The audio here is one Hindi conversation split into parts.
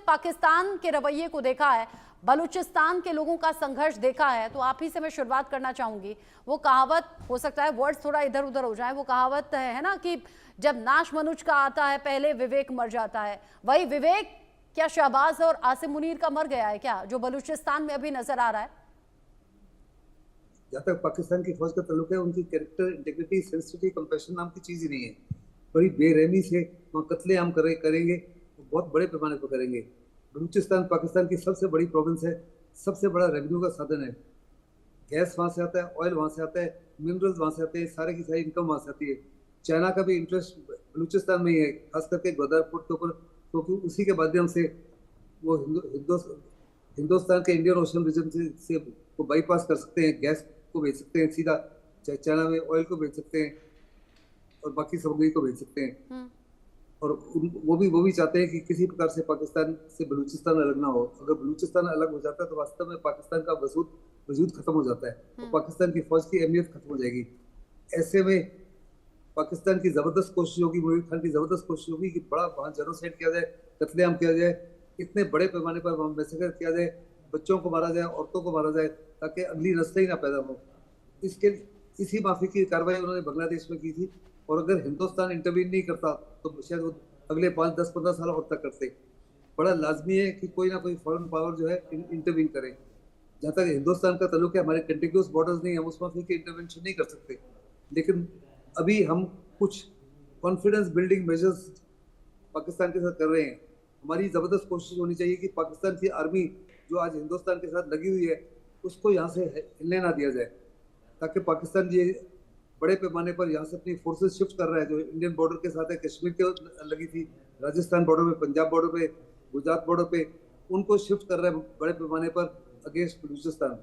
पाकिस्तान के रवैये को देखा है, बलूचिस्तान के लोगों का संघर्ष देखा है, तो आप ही से मैं शुरुआत करना चाहूंगी। वो कहावत, हो सकता है वर्ड्स थोड़ा इधर उधर हो जाए, वो कहावत है ना कि जब नाश मनुज का आता है पहले विवेक मर जाता है। वही विवेक क्या शहबाज और आसिम मुनीर का मर गया है क्या, जो बलूचिस्तान में अभी नजर आ रहा है? जहाँ तक पाकिस्तान की फौज का ताल्लुक है, उनकी कैरेक्टर, इंटेग्रिटी, सेंसिटिविटी, कंपैशन नाम की चीज ही नहीं है। बड़ी बेरहमी से वहाँ कत्लेआम करेंगे, बहुत बड़े पैमाने पर करेंगे। बलूचिस्तान पाकिस्तान की सबसे बड़ी प्रोविंस है, सबसे बड़ा रेवेन्यू का साधन है। गैस वहाँ से आता है, ऑयल वहाँ से आता है, मिनरल्स वहाँ से आते हैं, सारे की सारी इनकम वहाँ से आती है। चाइना का भी इंटरेस्ट बलूचिस्तान में ही है, खास करके ग्वादर पोर्ट के ऊपर, क्योंकि उसी के माध्यम से वो हिंदुस्तान के इंडियन ओशन रीजन से को बाईपास कर सकते हैं, गैस को भेज सकते हैं सीधा चाइना में, ऑयल को भेज सकते हैं और बाकी सामग्री को भेज सकते हैं। और वो भी चाहते हैं कि किसी प्रकार से पाकिस्तान से बलूचिस्तान अलग ना हो। अगर बलूचिस्तान अलग हो जाता है तो वास्तव में पाकिस्तान का वजूद खत्म हो जाता है और पाकिस्तान की फौज की अहमियत खत्म हो जाएगी। ऐसे में पाकिस्तान की जबरदस्त कोशिश होगी, मुनीर खान की जबरदस्त कोशिश होगी कि बड़ा वहां जेनोसाइड किया जाए, कत्लेआम किया जाए, इतने बड़े पैमाने पर वहां मैसेकर किया जाए, बच्चों को मारा जाए, औरतों को मारा जाए, ताकि अगली नस्लें ही ना पैदा हो। इसी माफी की कार्रवाई उन्होंने बांग्लादेश में की थी। और अगर हिंदुस्तान इंटरवीन नहीं करता तो शायद वो अगले 5, 10, 15 साल और तक करते। बड़ा लाजमी है कि कोई ना कोई फॉरेन पावर जो है इंटरवीन करे। जहाँ तक हिंदुस्तान का ताल्लुक है, हमारे कंटिन्यूस बॉर्डर्स नहीं, हम उसमें फिर इंटरवेंशन नहीं कर सकते। लेकिन अभी हम कुछ कॉन्फिडेंस बिल्डिंग मेजर्स पाकिस्तान के साथ कर रहे हैं। हमारी जबरदस्त कोशिश होनी चाहिए कि पाकिस्तान की आर्मी जो आज हिंदुस्तान के साथ लगी हुई है, उसको यहाँ से हिलने ना दिया जाए, ताकि पाकिस्तान ये बड़े पैमाने पर यहाँ से अपनी फोर्सेस शिफ्ट कर रहा है, जो इंडियन बॉर्डर के साथ है, कश्मीर के लगी थी, राजस्थान बॉर्डर पे, पंजाब बॉर्डर पे, गुजरात बॉर्डर पे, उनको शिफ्ट कर रहा है बड़े पैमाने पर अगेंस्ट बलूचिस्तान।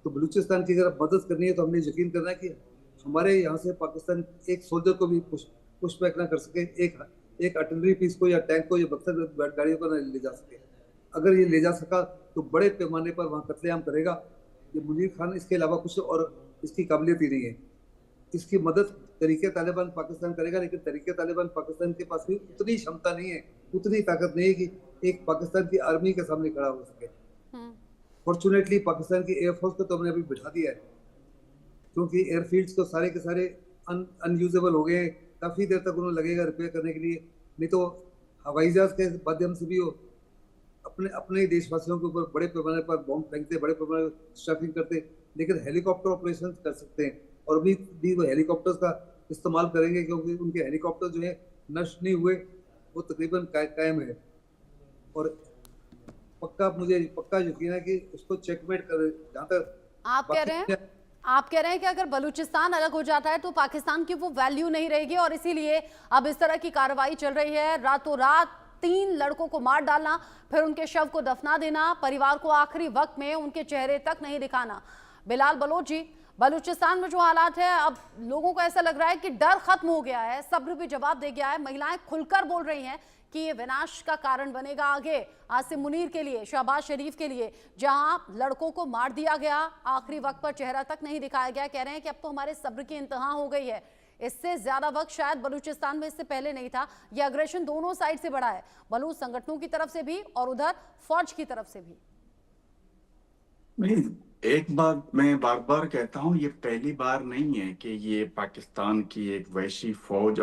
तो बलूचिस्तान की अगर मदद करनी है तो हमने यकीन करना है कि हमारे यहाँ से पाकिस्तान एक सोल्जर को भी पुश बैक ना कर सके, एक आर्टिलरी पीस को या टैंक को या बख्तर गाड़ियों को ना ले जा सके। अगर ये ले जा सका तो बड़े पैमाने पर वहाँ कत्लेआम करेगा। ये मुनीर खान इसके अलावा कुछ और इसकी काबिलियत ही नहीं है। इसकी मदद तरीके तालिबान पाकिस्तान करेगा, लेकिन तरीके तालिबान पाकिस्तान के पास भी उतनी क्षमता नहीं है, उतनी ताकत नहीं है कि एक पाकिस्तान की आर्मी के सामने खड़ा हो सके। फॉर्चुनेटली पाकिस्तान की एयरफोर्स को तो हमने अभी बिठा दिया है, क्योंकि एयरफील्ड्स तो सारे के सारे अनयूजेबल हो गए। काफी देर तक उन्हें लगेगा रिपेयर करने के लिए। नहीं तो हवाई जहाज के माध्यम से भी वो अपने देशवासियों के ऊपर बड़े पैमाने पर बॉम्ब फेंकते, बड़े पैमाने पर स्ट्राइकिंग करते, लेकिन हेलीकॉप्टर ऑपरेशन कर सकते हैं। और अभी भी वो हेलीकॉप्टर्स का इस्तेमाल करेंगे, क्योंकि उनके हेलीकॉप्टर जो है नष्ट नहीं हुए, वो तकरीबन कायम है। और मुझे पक्का यकीन है कि उसको चेकमेट कर, जहाँ तक आप कह रहे हैं कि अगर बलूचिस्तान अलग हो जाता है तो पाकिस्तान की वो वैल्यू नहीं रहेगी, और इसीलिए अब इस तरह की कार्रवाई चल रही है। रातों रात 3 लड़कों को मार डालना, फिर उनके शव को दफना देना, परिवार को आखिरी वक्त में उनके चेहरे तक नहीं दिखाना। बिलाल बलोच जी, बलूचिस्तान में जो हालात है, अब लोगों को ऐसा लग रहा है कि डर खत्म हो गया है, सब्र भी जवाब दे गया है। महिलाएं खुलकर बोल रही हैं कि ये विनाश का कारण बनेगा आगे आसिम मुनीर के लिए, शहबाज शरीफ के लिए, जहां लड़कों को मार दिया गया, आखिरी वक्त पर चेहरा तक नहीं दिखाया गया। कह रहे हैं कि अब तो हमारे सब्र की इंतहा हो गई है, इससे ज्यादा वक्त शायद बलूचिस्तान में इससे पहले नहीं था। यह अग्रेशन दोनों साइड से बढ़ा है, बलूच संगठनों की तरफ से भी और उधर फौज की तरफ से भी। नहीं, एक बात मैं बार बार कहता हूँ, ये पहली बार नहीं है कि ये पाकिस्तान की एक वैशी फौज